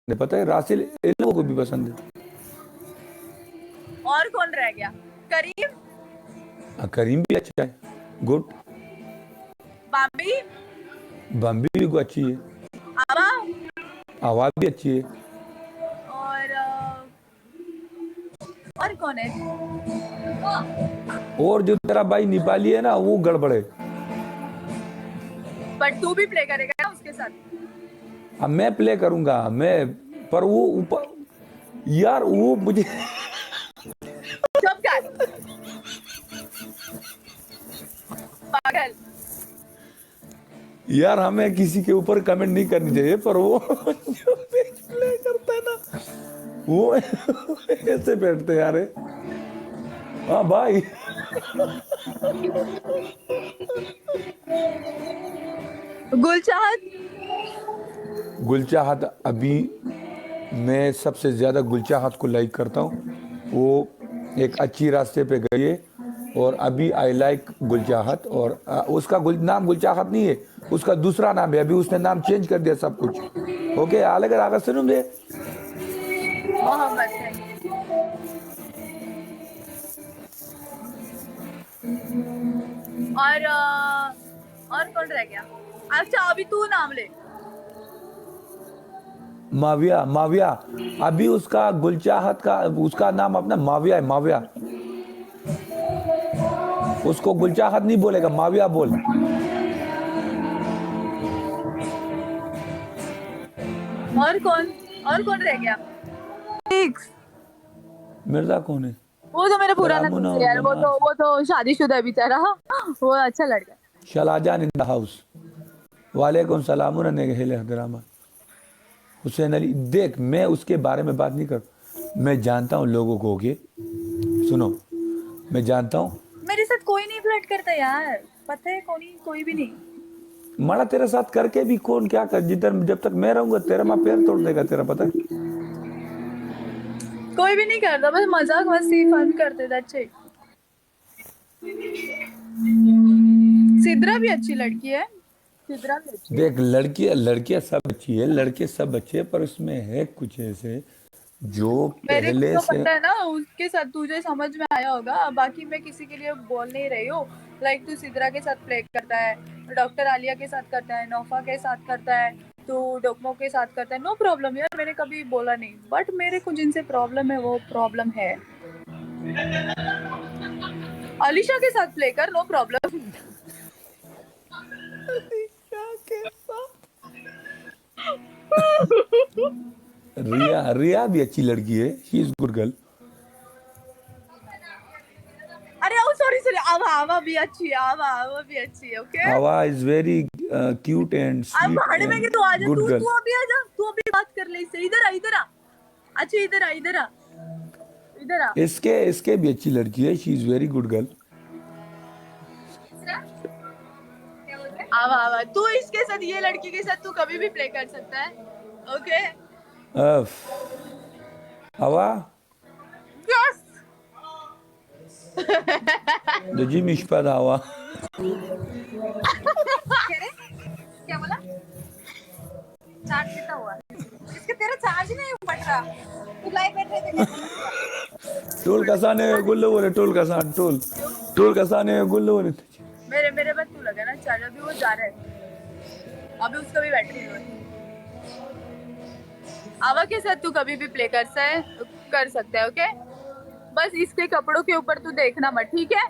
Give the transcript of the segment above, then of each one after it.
है, पता है, रासिल इन लोगों को भी पसंद है। और कौन रह गया? करीम? करीम भी अच्छा है, गुड। बाबी? बम्बी भी अच्छी है, आवा? आवाज भी अच्छी है। और कौन है? और जो तेरा भाई नेपाली है ना, वो गड़बड़ है। बट तू भी प्ले करेगा ना उसके साथ? अब मैं प्ले करूंगा मैं, पर वो ऊपर यार वो मुझे चुप कर पागल। यार हमें किसी के ऊपर कमेंट नहीं करनी चाहिए, पर वो जो प्ले करता है ना, वो ऐसे बैठते यार। हाँ भाई। गुलचाहत? गुलचाहत अभी मैं सबसे ज़्यादा गुलचाहत को लाइक करता हूँ। वो एक अच्छी रास्ते पे गई है, और अभी आई लाइक गुलचाहत। और उसका नाम गुलचाहत नहीं है, उसका दूसरा नाम है, अभी उसने नाम चेंज कर दिया सब कुछ। ओके, आलगर आगा सुन दे। मोहम्मद है। और कौन रह गया? अच्छा अभी तू नाम ले। माविया, माविया। अभी उसका गुलचाहत का उसका नाम अपना माविया है, माविया। उसको गुलचाहत नहीं बोलेगा, माविया बोल। और कौन रह गया? मिर्जा कौन है? वो तो मेरा पुराना सलामुन दोस्त है यार, वो तो शादीशुदा है बेचारा। वो अच्छा लड़का है। शलाजान इन द हाउस। वालेकुम सलाम हजरामा। हुसैन अली, देख मैं उसके बारे में बात नहीं कर, मैं जानता हूँ लोगों को के, सुनो, मैं जानता हूँ। मेरे साथ कोई नहीं फ्लर्ट करता यार, पता है? कोई भी नहीं। माड़ा तेरे साथ करके भी कौन क्या कर, जिधर जब तक मैं रहूंगा तेरा माँ पैर तोड़ देगा तेरा, पता है। कोई भी नहीं करता, बस मजाक मस्ती फन करते, दैट्स इट। सिद्रा भी अच्छी लड़की है, सिद्रा भी अच्छी है। देख लड़कियां लड़कियां सब अच्छी है, लड़के सब अच्छे हैं, पर उसमें है कुछ ऐसे जो मेरे को पहले तो से। पता है ना, उसके साथ तुझे समझ में आया होगा, बाकी मैं किसी के लिए बोल नहीं रही हूँ। लाइक तू सिद्रा के साथ प्ले करता है, डॉक्टर आलिया के साथ करता है, नौफा के साथ करता है, तू डोकमो के साथ करता है, नो प्रॉब्लम यार, मैंने कभी बोला नहीं। बट मेरे को जिनसे प्रॉब्लम है वो प्रॉब्लम है। अलीशा के साथ प्ले कर, नो प्रॉब्लम। रिया, रिया भी अच्छी लड़की है, शी इज गुड गर्ल। अरे ओ सॉरी सॉरी, आवा भी अच्छी है, आवा भी अच्छी है। ओके आवा इज वेरी क्यूट एंड अब स्वीट भाड़े में कि एंड तू आ जा, गुड गर्ल। तू अभी आ जा, तू अभी बात कर ले इससे। इधर आ, इधर आ। अच्छा इधर आ, इधर आ, इधर आ। इसके इसके भी अच्छी लड़की है, she is very good girl. आवा आवा, तू इसके साथ, ये लड़की के साथ तू कभी भी प्ले कर सकता है। ओके आवा यस। दजी मिशपद आवा। क्या बोला? चार्ज कितना हुआ इसका? तेरा चार्ज नहीं फट रहा, तू लाइव बैठ रहे थे कैसे? टोल कसाने गुल्लो बोले, टोल कसान, टोल कसाने गुल्लो बोले। मेरे बाद तू लगा ना चार्ज, अभी वो जा रहा है, अभी उसका भी बैटरी लो है। आवा के साथ तू कभी भी प्ले कर सकता है। ओके बस इसके कपड़ों के ऊपर तू देखना मत, ठीक है?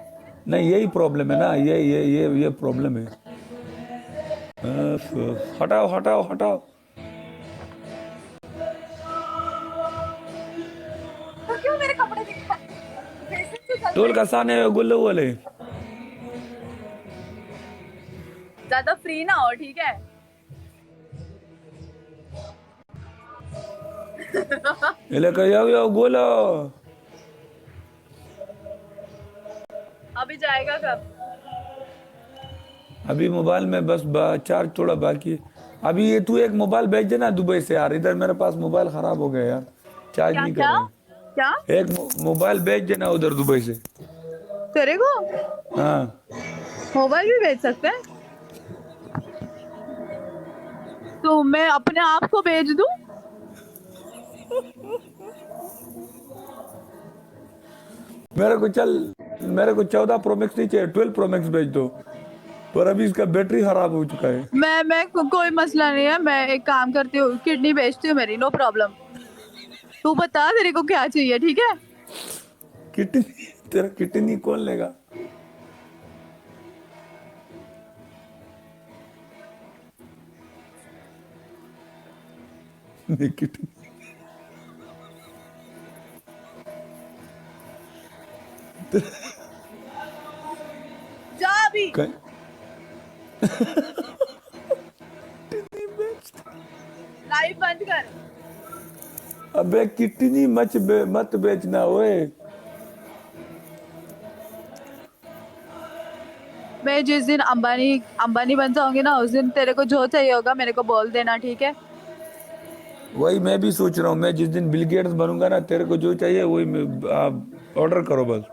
नहीं यही प्रॉब्लम है ना, ये प्रॉब्लम है। हटाओ हटाओ हटाओ। तो क्यों मेरे कपड़े दिखा? टोल कसाने गुल्लो बोले। ज्यादा फ्री ना हो, ठीक है? इले कहो बोलो। अभी जाएगा कब? अभी मोबाइल में बस चार्ज थोड़ा बाकी है। अभी ये तू एक मोबाइल भेज देना दुबई से यार, इधर मेरे पास मोबाइल खराब हो गया यार, चार्ज क्या नहीं कर क्या रहा है। क्या? एक मोबाइल भेज देना उधर दुबई से। तेरे को हाँ मोबाइल भी भेज सकते हैं? तो मैं अपने आप को भेज दूं? मेरे को 14 प्रो मैक्स नहीं चाहिए, 12 प्रो मैक्स भेज दो, पर अभी इसका बैटरी खराब हो चुका है। कोई मसला नहीं है, मैं एक काम करती हूँ, किडनी बेचती हूँ मेरी, नो प्रॉब्लम। तू बता तेरे को क्या चाहिए, ठीक है? किडनी, तेरा किडनी कौन लेगा? नहीं किडनी जा अभी। कहीं लाइव बंद कर। अबे किडनी मत बेचना ओए। मैं जिस दिन अंबानी बन जाऊंगी ना, उस दिन तेरे को जो चाहिए होगा मेरे को बोल देना, ठीक है? वही मैं भी सोच रहा हूँ, मैं जिस दिन बिल गेट्स बनूंगा ना, तेरे को जो चाहिए वही आप ऑर्डर करो बस।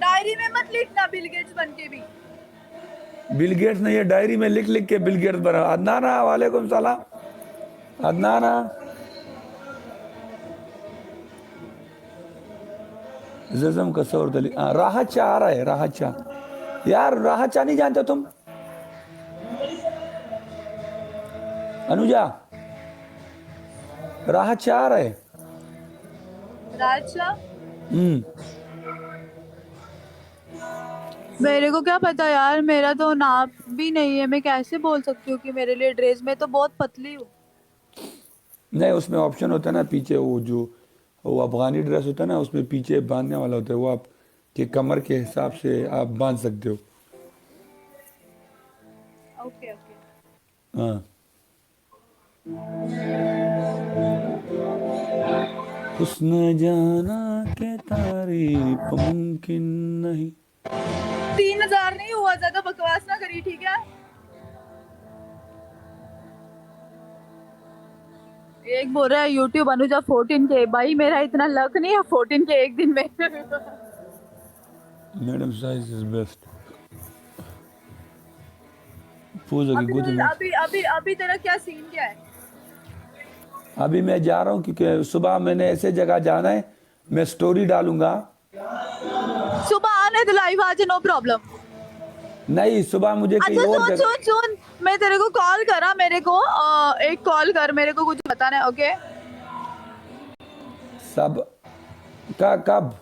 डायरी में मत लिखना बिल गेट्स बन के भी। बिल गेट्स नहीं है, डायरी में लिख लिख के बिल गेट्स बना। अदनाना वालेकुम सलाम। अदनाना जज़म कसौर दली राहत शाह आ रहा है, राहत शाह। यार राहत शाह नहीं जानते तुम? अनुजा, राहत शाह आ रहा है। राजा, हम्म, मेरे को क्या पता यार, मेरा तो नाप भी नहीं है, मैं कैसे बोल सकती हूँ कि मेरे लिए ड्रेस, में तो बहुत पतली हूँ। नहीं उसमें ऑप्शन होता है ना पीछे, वो अफगानी ड्रेस होता है ना, उसमें पीछे बांधने वाला होता है, वो आप के कमर के हिसाब से आप बांध सकते हो। Okay okay. हाँ, हुस्न जाना के तारीफ मुमकिन नहीं। 3000 नहीं हुआ, ज्यादा बकवास ना करी, ठीक है? एक बोल रहा है यूट्यूब अनुजा 14K, भाई मेरा इतना लक नहीं है 14K एक दिन में। Madam size is best. पूछ अभी गुड अभी अभी अभी तेरा क्या सीन क्या है? अभी मैं जा रहा हूँ क्योंकि सुबह मैंने ऐसे जगह जाना है, मैं स्टोरी डालूंगा। सुबह आने तो लाइव आ जा, नो प्रॉब्लम। नहीं सुबह मुझे कहीं अच्छा और सुन जगह। सुन सुन, मैं तेरे को कॉल करा, मेरे को एक कॉल कर, मेरे को कुछ बताना है, ओके? सब का कब?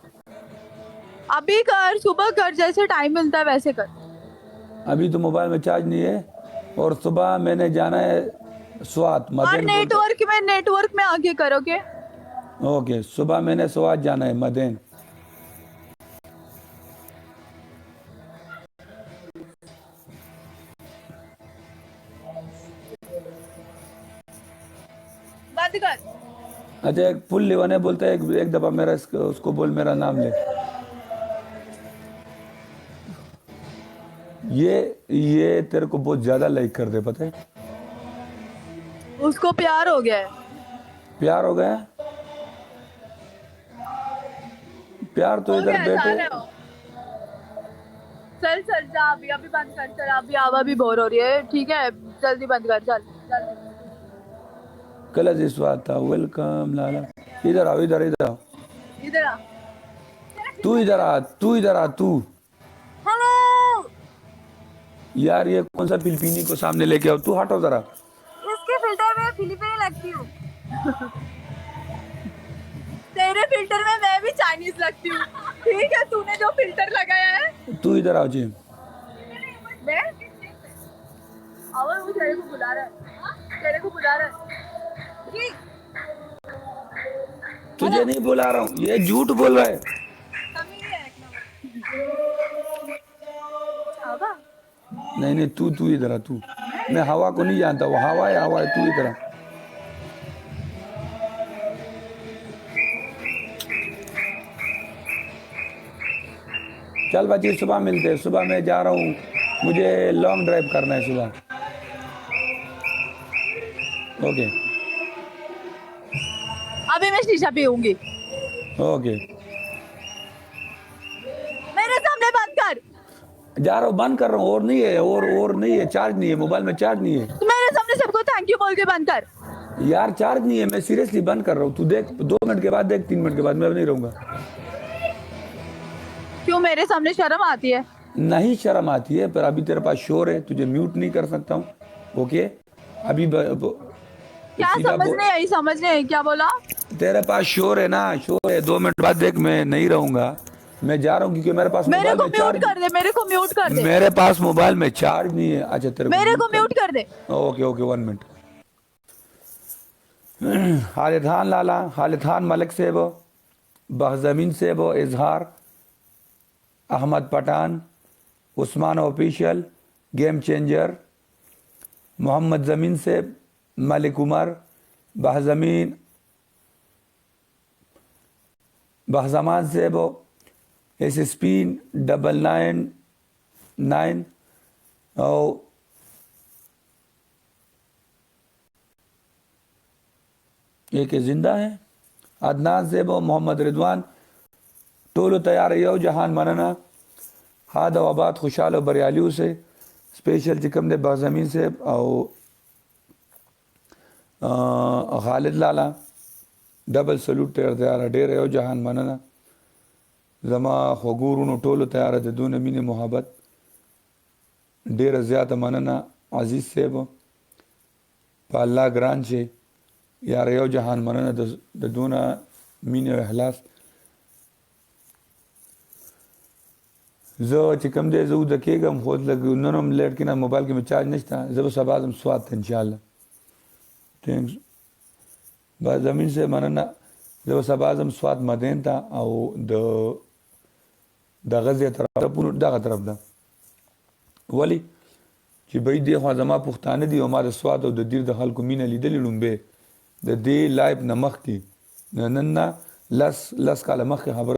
अभी कर, सुबह कर, जैसे टाइम मिलता है वैसे कर। अभी तो मोबाइल में चार्ज नहीं है, और सुबह मैंने जाना है स्वात और मदेन नेटवर्क में आके करोगे। ओके, सुबह मैंने स्वात जाना है मदेन। बंद कर। अच्छा एक फुल लिवन है, बोलता है एक दफा मेरा उसको बोल मेरा नाम ले। ये तेरे को बहुत ज्यादा लाइक कर दे, पता है? उसको प्यार हो गया है। प्यार हो गया? प्यार तो हो इधर गया, बैठे। जाने हो। चल चल जा, अभी अभी बंद कर, चल अभी आवा भी बोर हो रही है, ठीक है? जल्दी बंद कर, चल जल्दी। कल इस बात था, वेलकम लाला। इधर आओ, इधर इधर आओ। इधर आ। तू इधर आ, तू इधर आ, तू। हेलो। यार ये कौन सा फिलिपीनी को सामने लेके आओ, तू हटो जरा। इसके फिल्टर में फिलिपीनी लगती हूँ। तेरे फिल्टर में मैं भी चाइनीज लगती हूँ, ठीक है? तूने जो फिल्टर लगाया है। तू इधर आओ जी। मैं वो तेरे को बुला रहा है, तेरे को बुला रहा है जी। तुझे नहीं बुला रहा हूँ, ये झूठ बोल रहा है। कमी है एक नंबर। आवा। नहीं तू इधर आ, तू। मैं हवा को नहीं जानता, वो हवा है, तू इधर आ। चल बच्ची सुबह मिलते हैं, सुबह मैं जा रहा हूँ, मुझे लॉन्ग ड्राइव करना है सुबह। ओके अभी मैं शीशा पीऊंगी। ओके, मेरे सामने बंद कर। जा रहा हूँ, बंद कर रहा हूँ। और नहीं है, और नहीं है, चार्ज नहीं है, मोबाइल में चार्ज नहीं है। मेरे सामने सब को थैंक यू बोल के बंद कर। यार चार्ज नहीं है, मैं सीरियसली बंद कर रहा हूँ। तू देख 2 मिनट के बाद देख, 3 मिनट के बाद मैं अब नहीं रहूंगा। क्यों मेरे सामने शर्म आती है? नहीं शर्म आती है, पर अभी तेरे पास शोर है, तुझे म्यूट नहीं कर सकता हूँ। ओके अभी क्या सीधा समझ नहीं आई? समझ नहीं आई क्या बोला? तेरे पास शोर है ना, शोर है। 2 मिनट बाद देख, मैं नहीं रहूंगा, मैं जा रहा हूँ, क्योंकि मेरे पास मेरे मोबाइल को में म्यूट चार्ज, कर दे, मेरे को म्यूट कर दे, मेरे पास मोबाइल में चार्ज नहीं है। अच्छा तेरे मेरे को म्यूट कर दे। Okay okay 1 minute. हालिदान लाला, हालिदान मलिक से वो बहजमीन से वो Izhar, Ahmed Pathan, Usman official, game changer, Mohammad ज़मीन से मलिक उमर, बहजमीन, बहजमान से वो एस स्पिन 999 और एक जिंदा है अदनान से वो मोहम्मद रिजवान, टोलो तैयार यो जहान मनना, हाद आबाद खुशहाल बरियालियों से स्पेशल चिकम दे बज़मीन से और खालिद लाला डबल सल्यूट तैयार डेर यो जहान मनना, जमा खगूर टोलो तैयार दे दून मीन मोहब्बत डेर ज़्यादा मनना अजीज़ से वो पाल्ला ग्रान से यार यो जहान मनना दूना मीन अहलास जो चिकम दे जो दकेगा हम खुद लग उन्होंने लेट के ना मोबाइल के में चार्ज नहीं था, जब सबाज हम स्वाद थे इंशाल्लाह। थैंक्स बस ज़मीन से मनना जब सबाज हम स्वाद मदेन था और द गज़े तरफ पुन दा तरफ दा वली कि भाई दे ख्वा जमा पुख्ताने दी हमारे स्वाद और द दीर दखल को मीना लीदली लुम्बे द दे लाइव नमक की नन्ना लस काला मख खबर